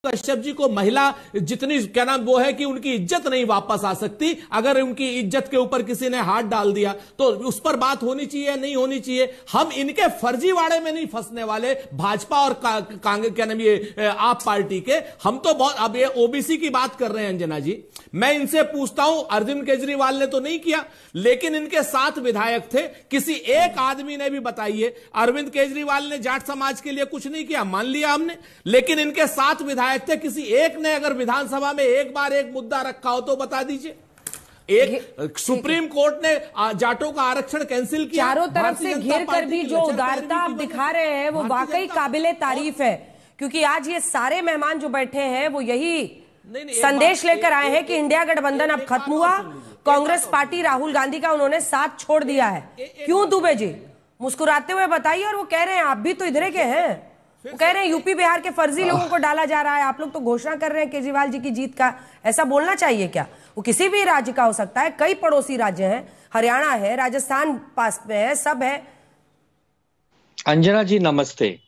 कश्यप जी को महिला जितनी क्या नाम वो है कि उनकी इज्जत नहीं वापस आ सकती। अगर उनकी इज्जत के ऊपर किसी ने हाथ डाल दिया तो उस पर बात होनी चाहिए नहीं होनी चाहिए। हम इनके फर्जीवाड़े में नहीं फंसने वाले, भाजपा और कांग्रेस क्या नाम ये आप पार्टी के। हम तो बहुत, अब ये ओबीसी की बात कर रहे हैं अंजना जी, मैं इनसे पूछता हूं, अरविंद केजरीवाल ने तो नहीं किया, लेकिन इनके 7 विधायक थे, किसी एक आदमी ने भी बताइए अरविंद केजरीवाल ने जाट समाज के लिए कुछ नहीं किया, मान लिया हमने, लेकिन इनके 7 विधायक थे, किसी एक ने अगर विधानसभा में एक बार एक मुद्दा रखा हो तो बता दीजिए। एक सुप्रीम कोर्ट ने जाटों का आरक्षण कैंसिल किया, चारों तरफ से घेर कर भी जो उदारता आप दिखा रहे हैं वो वाकई काबिले तारीफ है, क्योंकि आज ये सारे मेहमान जो बैठे हैं वो यही संदेश लेकर आए हैं कि इंडिया गठबंधन अब खत्म हुआ, कांग्रेस पार्टी राहुल गांधी का उन्होंने साथ छोड़ दिया है। क्यों दुबे जी मुस्कुराते हुए बताइए, और वो कह रहे हैं आप भी तो इधर के हैं, वो कह रहे हैं यूपी बिहार के फर्जी लोगों को डाला जा रहा है, आप लोग तो घोषणा कर रहे हैं केजरीवाल जी की जीत का। ऐसा बोलना चाहिए क्या? वो किसी भी राज्य का हो सकता है, कई पड़ोसी राज्य हैं, हरियाणा है, राजस्थान पास में है, सब है। अंजना जी नमस्ते।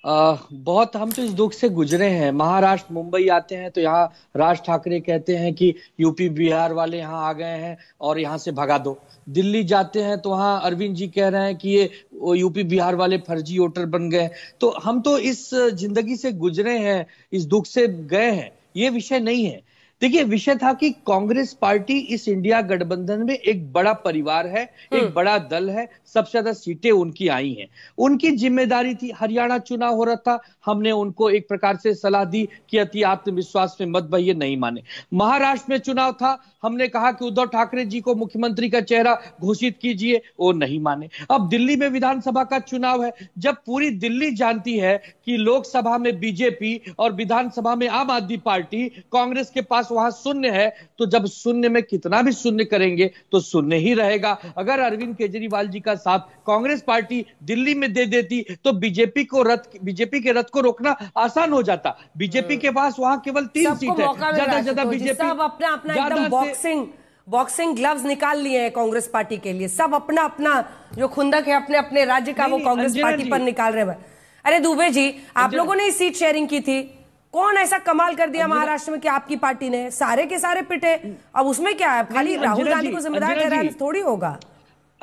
बहुत हम तो इस दुख से गुजरे हैं। महाराष्ट्र मुंबई आते हैं तो यहाँ राज ठाकरे कहते हैं कि यूपी बिहार वाले यहाँ आ गए हैं और यहाँ से भगा दो। दिल्ली जाते हैं तो वहाँ अरविंद जी कह रहे हैं कि ये यूपी बिहार वाले फर्जी वोटर बन गए। तो हम तो इस जिंदगी से गुजरे हैं, इस दुख से गए हैं, ये विषय नहीं है। देखिए, विषय था कि कांग्रेस पार्टी इस इंडिया गठबंधन में एक बड़ा परिवार है, एक बड़ा दल है, सबसे ज्यादा सीटें उनकी आई हैं, उनकी जिम्मेदारी थी। हरियाणा चुनाव हो रहा था, हमने उनको एक प्रकार से सलाह दी कि अति आत्मविश्वास में मत बहिए, नहीं माने। महाराष्ट्र में चुनाव था, हमने कहा कि उद्धव ठाकरे जी को मुख्यमंत्री का चेहरा घोषित कीजिए, वो नहीं माने। अब दिल्ली में विधानसभा का चुनाव है, जब पूरी दिल्ली जानती है कि लोकसभा में बीजेपी और विधानसभा में आम आदमी पार्टी, कांग्रेस के पास वहां शून्य है, तो जब शून्य में कितना भी शून्य करेंगे तो शून्य ही रहेगा। अगर अरविंद केजरीवाल जी का साथ कांग्रेस पार्टी दिल्ली में दे देती तो बीजेपी के रथ को रोकना आसान हो जाता। बीजेपी के पास वहां केवल 3 सीट है, ज्यादा ज्यादा बीजेपी सब अपना अपना एकदम बॉक्सिंग ग्लव्स निकाल लिए हैं कांग्रेस पार्टी के लिए, सब अपना अपना जो खुंदक है अपने अपने राज्य का वो कांग्रेस पार्टी पर निकाल रहे हैं। अरे दुबे जी, आप लोगों ने सीट शेयरिंग की थी, कौन ऐसा कमाल कर दिया महाराष्ट्र में कि आपकी पार्टी ने सारे के सारे पिटे? अब उसमें क्या है, खाली राहुल गांधी को जिम्मेदार ठहराना थोड़ी होगा।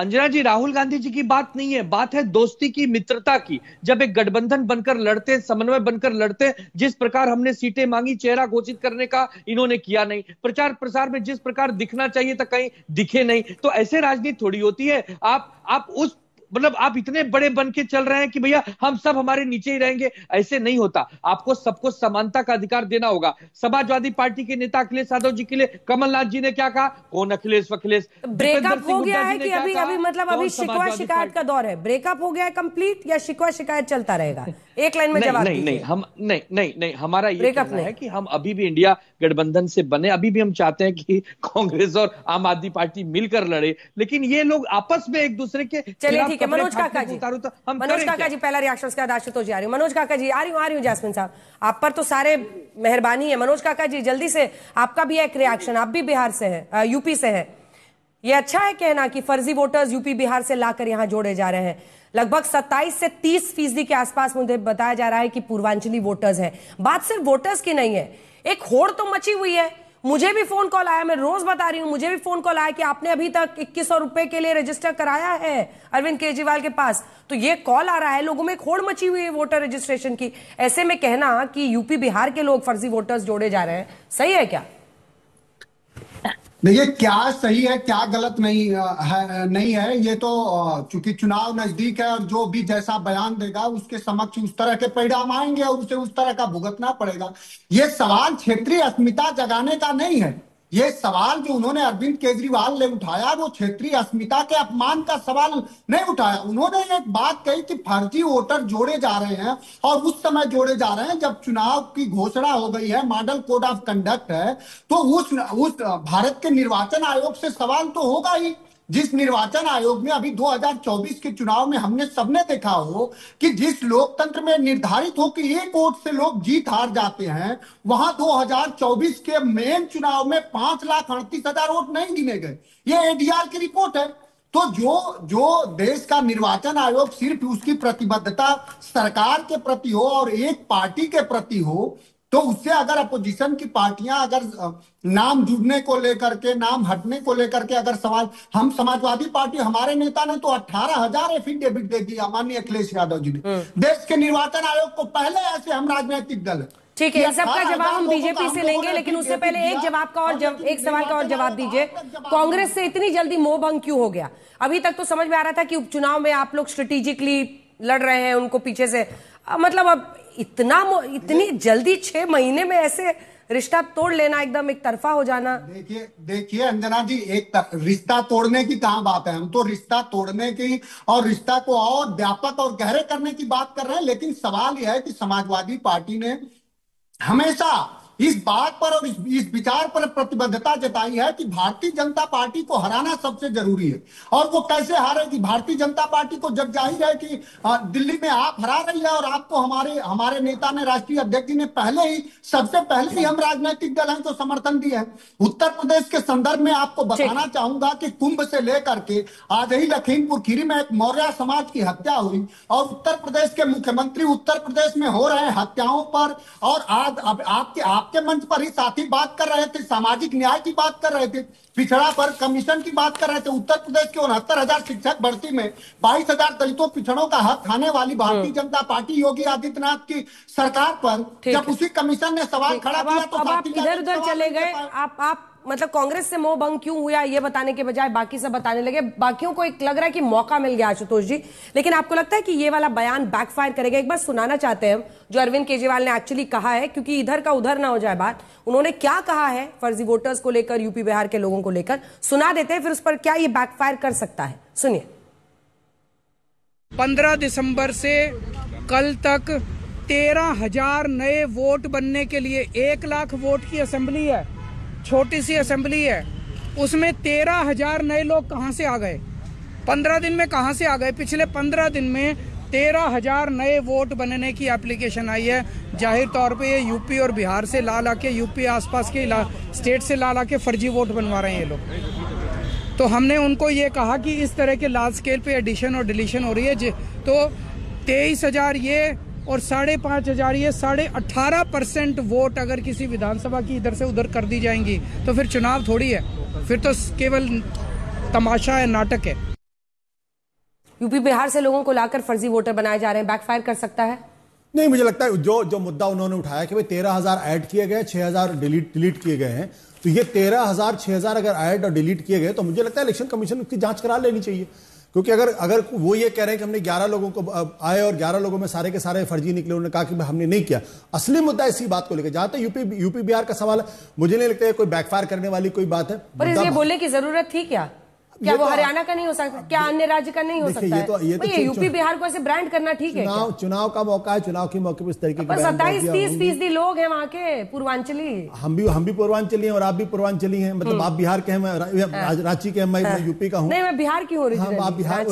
अंजना जी, राहुल गांधी जी की बात नहीं है, बात है दोस्ती की, मित्रता की। जब एक गठबंधन बनकर लड़ते, समन्वय बनकर लड़ते, जिस प्रकार हमने सीटें मांगी, चेहरा घोषित करने का इन्होंने किया नहीं, प्रचार प्रसार में जिस प्रकार दिखना चाहिए था कहीं दिखे नहीं, तो ऐसे राजनीति थोड़ी होती है। आप उस मतलब आप इतने बड़े बन के चल रहे हैं कि भैया हम सब हमारे नीचे ही रहेंगे, ऐसे नहीं होता। आपको सबको समानता का अधिकार देना होगा। समाजवादी पार्टी के नेता अखिलेश यादव जी के लिए कमलनाथ जी ने क्या कहा? कौन अखिलेश वखिलेश? ब्रेकअप हो गया है कि अभी मतलब अभी शिकवा शिकायत का दौर है? ब्रेकअप हो गया है कंप्लीट या शिकवा शिकायत चलता रहेगा? एक लाइन में जवाब दीजिए। नहीं, हमारा ये कहना है कि हम अभी भी इंडिया गठबंधन से बने, अभी भी हम चाहते हैं कि कांग्रेस और आम आदमी पार्टी मिलकर लड़े, लेकिन ये लोग आपस में एक दूसरे के। चलिए ठीक है, मनोज काका जी, मनोज काका जी पहला रिएक्शन, उसके बाद आशुतोष जी आ रही हूँ। मनोज काका जी, आ रही हूँ जैस्मिन साहब, आप पर तो सारे मेहरबानी है। मनोज काका जी जल्दी से आपका भी एक रिएक्शन, आप भी बिहार से है, यूपी से है, ये अच्छा है कहना कि फर्जी वोटर्स यूपी बिहार से लाकर यहां जोड़े जा रहे हैं? लगभग 27 से 30% के आसपास मुझे बताया जा रहा है कि पूर्वांचली वोटर्स हैं। बात सिर्फ वोटर्स की नहीं है, एक होड़ तो मची हुई है। मुझे भी फोन कॉल आया, मैं रोज बता रही हूं, मुझे भी फोन कॉल आया कि आपने अभी तक 2100 रुपए के लिए रजिस्टर कराया है अरविंद केजरीवाल के पास। तो ये कॉल आ रहा है, लोगों में एक होड़ मची हुई है वोटर रजिस्ट्रेशन की। ऐसे में कहना कि यूपी बिहार के लोग फर्जी वोटर्स जोड़े जा रहे हैं, सही है क्या? देखिए, क्या सही है क्या गलत नहीं है, ये तो चूंकि चुनाव नजदीक है और जो भी जैसा बयान देगा उसके समक्ष उस तरह के परिणाम आएंगे और उसे उस तरह का भुगतना पड़ेगा। ये सवाल क्षेत्रीय अस्मिता जगाने का नहीं है। ये सवाल जो उन्होंने अरविंद केजरीवाल ने उठाया वो क्षेत्रीय अस्मिता के अपमान का सवाल नहीं उठाया। उन्होंने एक बात कही कि फर्जी वोटर जोड़े जा रहे हैं और उस समय जोड़े जा रहे हैं जब चुनाव की घोषणा हो गई है, मॉडल कोड ऑफ कंडक्ट है, तो उस भारत के निर्वाचन आयोग से सवाल तो होगा ही। जिस निर्वाचन आयोग में अभी 2024 के चुनाव में हमने सबने देखा हो कि जिस लोकतंत्र में निर्धारित हो कि एक वोट से लोग जीत हार जाते हैं, वहां 2024 के मेन चुनाव में 5,38,000 वोट नहीं गिने गए। ये एडीआर की रिपोर्ट है। तो जो देश का निर्वाचन आयोग सिर्फ उसकी प्रतिबद्धता सरकार के प्रति हो और एक पार्टी के प्रति हो, तो उससे अगर अपोजिशन की पार्टियां अगर नाम जुड़ने को लेकर के, नाम हटने को लेकर के अगर सवाल, हम समाजवादी पार्टी, हमारे नेता ने तो 18,000 एफिडेविट दे दिया माननीय अखिलेश यादव जी ने। देश के निर्वाचन आयोग को पहले ऐसे हम राजनीतिक दल। ठीक है, सबका जवाब हम बीजेपी से लेंगे, लेकिन उससे पहले एक जवाब का और एक सवाल का और जवाब दीजिए। कांग्रेस से इतनी जल्दी मोह भंग क्यों हो गया? अभी तक तो समझ में आ रहा था कि उपचुनाव में आप लोग स्ट्रेटेजिकली लड़ रहे हैं उनको पीछे से, मतलब अब इतनी जल्दी 6 महीने में ऐसे रिश्ता तोड़ लेना, एकदम एक तरफा हो जाना। देखिए अंजना जी, एक रिश्ता तोड़ने की कहां बात है, हम तो रिश्ता तोड़ने की और रिश्ता को और व्यापक और गहरे करने की बात कर रहे हैं। लेकिन सवाल यह है कि समाजवादी पार्टी ने हमेशा इस बात पर और इस विचार पर प्रतिबद्धता जताई है कि भारतीय जनता पार्टी को हराना सबसे जरूरी है। और वो कैसे हारेगी? भारतीय जनता पार्टी को जब जाहिर है कि दिल्ली में आप हरा रही है और आपको हमारे नेता ने, राष्ट्रीय अध्यक्ष जी ने सबसे पहले ही हम राजनीतिक दल हैं जो समर्थन दिए हैं। उत्तर प्रदेश के संदर्भ में आपको बताना चाहूंगा कि कुंभ से लेकर के आज ही लखीमपुर खीरी में एक मौर्य समाज की हत्या हुई और उत्तर प्रदेश के मुख्यमंत्री उत्तर प्रदेश में हो रहे हत्याओं पर, और आज आपके मंच पर ही साथी बात कर रहे थे, सामाजिक न्याय की बात कर रहे थे, पिछड़ा पर कमीशन की बात कर रहे थे। उत्तर प्रदेश के 69,000 शिक्षक भर्ती में 22,000 दलितों पिछड़ों का हक खाने वाली भारतीय जनता पार्टी योगी आदित्यनाथ की सरकार पर जब उसी कमीशन ने सवाल खड़ा किया तो आप इधर उधर चले गए। आप मतलब कांग्रेस से मोह भंग क्यों हुआ ये बताने के बजाय बाकी सब बताने लगे। बाकियों को एक लग रहा है कि मौका मिल गया आशुतोष जी, लेकिन आपको लगता है कि ये वाला बयान बैकफायर करेगा? एक बार सुनाना चाहते हैं जो अरविंद केजरीवाल ने एक्चुअली कहा है, क्योंकि इधर का उधर ना हो जाए बात। उन्होंने क्या कहा है फर्जी वोटर्स को लेकर, यूपी बिहार के लोगों को लेकर, सुना देते हैं, फिर उस पर क्या ये बैकफायर कर सकता है, सुनिए। 15 दिसंबर से कल तक 13,000 नए वोट बनने के लिए 1 लाख वोट की असेंबली है, छोटी सी असेंबली है, उसमें 13,000 नए लोग कहां से आ गए? 15 दिन में कहां से आ गए? पिछले 15 दिन में 13,000 नए वोट बनने की एप्लीकेशन आई है। जाहिर तौर पे ये यूपी और बिहार से ला के, यूपी आसपास के स्टेट से ला के फर्जी वोट बनवा रहे हैं ये लोग। तो हमने उनको ये कहा कि इस तरह के लार्ज स्केल पे एडिशन और डिलीशन हो रही है, तो 23,000 ये और 5,500 ये 18.5% वोट अगर किसी विधानसभा की इधर से उधर कर दी जाएंगी तो फिर चुनाव थोड़ी है, फिर तो केवल तमाशा है, नाटक है। यूपी बिहार से लोगों को लाकर फर्जी वोटर बनाए जा रहे हैं, बैकफायर कर सकता है? नहीं, मुझे लगता है जो मुद्दा उन्होंने उठाया कि भाई 13,000 ऐड किए गए, 6,000 डिलीट किए गए हैं, तो ये 13,000 6,000 अगर ऐड और डिलीट किए गए तो मुझे लगता है इलेक्शन कमीशन उसकी जांच करा लेनी चाहिए। क्योंकि अगर वो ये कह रहे हैं कि हमने 11 लोगों को आए और 11 लोगों में सारे के सारे फर्जी निकले, उन्होंने कहा कि हमने नहीं किया। असली मुद्दा इसी बात को लेकर, जहां तक यूपी बिहार का सवाल है, मुझे नहीं लगता है कोई बैकफायर करने वाली कोई बात है। पर इसलिए बोलने की जरूरत थी क्या? क्या वो हरियाणा का नहीं हो सकता? क्या अन्य राज्य का नहीं हो सकता है? यूपी बिहार को ऐसे ब्रांड करना ठीक है? चुनाव का मौका है, चुनाव के मौके पर इस तरीके के 27-30% लोग हैं वहाँ के पूर्वांचली। हम भी पूर्वांचली हैं और आप भी पूर्वांचली हैं, मतलब आप बिहार के हैं, मैं रांची के, मैं यूपी का हूँ। नहीं, मैं बिहार की हूँ। आप बिहार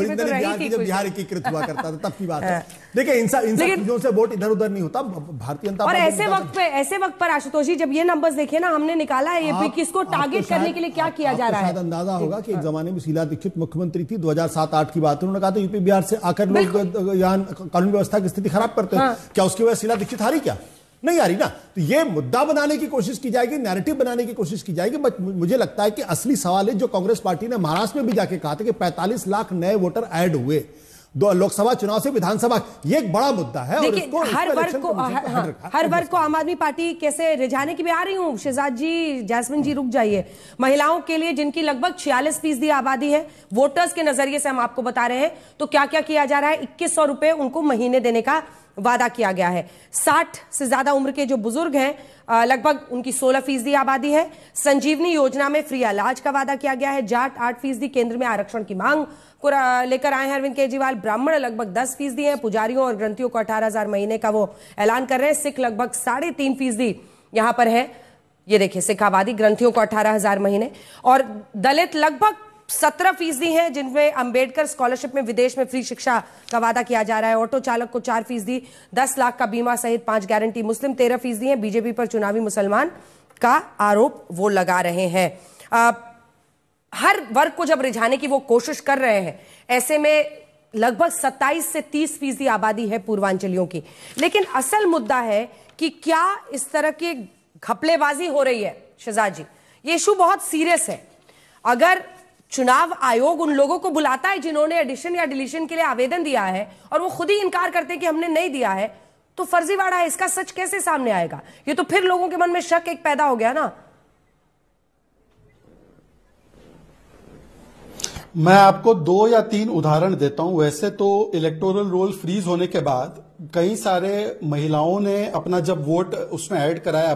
बिहार एकीकृत हुआ करता था तब की बात है। देखिए इन सब चीजों से वोट इधर उधर नहीं होता। भारतीय जनता पार्टी ऐसे वक्त पर आशुतोष जी जब ये नंबर्स देखे ना, हमने निकाला है ये किसको टारगेट करने के लिए क्या किया जा रहा है। अंदाजा होगा कि एक जमाने में शीला दीक्षित मुख्यमंत्री थी, 2007-8 की बात है, उन्होंने कहा था यूपी बिहार से आकर लोग यहाँ कानून व्यवस्था की स्थिति खराब करते हैं। क्या उसकी वजह शीला दीक्षित हारी? क्या नहीं आ रही ना। तो ये मुद्दा बनाने की कोशिश की जाएगी, नैरेटिव बनाने की कोशिश की जाएगी। बट मुझे लगता है कि असली सवाल है जो कांग्रेस पार्टी ने महाराष्ट्र में भी जाके कहा था कि 45 लाख नए वोटर ऐड हुए 2 लोकसभा चुनाव से विधानसभा, ये एक बड़ा मुद्दा है। और इसको हर वर्ग को आम आदमी पार्टी कैसे रिझाने की भी आ रही हूँ। शहजाद जी, जैस्मिन जी रुक जाइए। महिलाओं के लिए जिनकी लगभग 46% आबादी है, वोटर्स के नजरिए से हम आपको बता रहे हैं, तो क्या क्या किया जा रहा है। 2100 रुपए उनको महीने देने का वादा किया गया है। 60 से ज्यादा उम्र के जो बुजुर्ग हैं, लगभग उनकी 16% आबादी है। संजीवनी योजना में फ्री इलाज का वादा किया गया है। जाट 8%, केंद्र में आरक्षण की मांग को लेकर आए हैं अरविंद केजरीवाल। ब्राह्मण लगभग 10% हैं। पुजारियों और ग्रंथियों को 18,000 महीने का वो ऐलान कर रहे हैं। सिख लगभग 3.5% यहां पर है। ये देखिए सिख आबादी, ग्रंथियों को 18,000 महीने। और दलित लगभग 17% हैं, जिनमें अंबेडकर स्कॉलरशिप में विदेश में फ्री शिक्षा का वादा किया जा रहा है। ऑटो चालक को 4%, 10 लाख का बीमा सहित 5 गारंटी। मुस्लिम 13% हैं। बीजेपी पर चुनावी मुसलमान का आरोप वो लगा रहे हैं। हर वर्ग को जब रिझाने की वो कोशिश कर रहे हैं, ऐसे में लगभग 27 से 30% आबादी है पूर्वांचलियों की। लेकिन असल मुद्दा है कि क्या इस तरह की घपलेबाजी हो रही है। शहजाद जी, ये इशू बहुत सीरियस है। अगर चुनाव आयोग उन लोगों को बुलाता है जिन्होंने एडिशन या डिलीशन के लिए आवेदन दिया है और वो खुद ही इनकार करते हैं कि हमने नहीं दिया है, तो फर्जीवाड़ा है, इसका सच कैसे सामने आएगा? ये तो फिर लोगों के मन में शक एक पैदा हो गया ना। मैं आपको 2 या 3 उदाहरण देता हूं। वैसे तो इलेक्टोरल रोल फ्रीज होने के बाद कई सारे महिलाओं ने अपना जब वोट उसमें ऐड कराया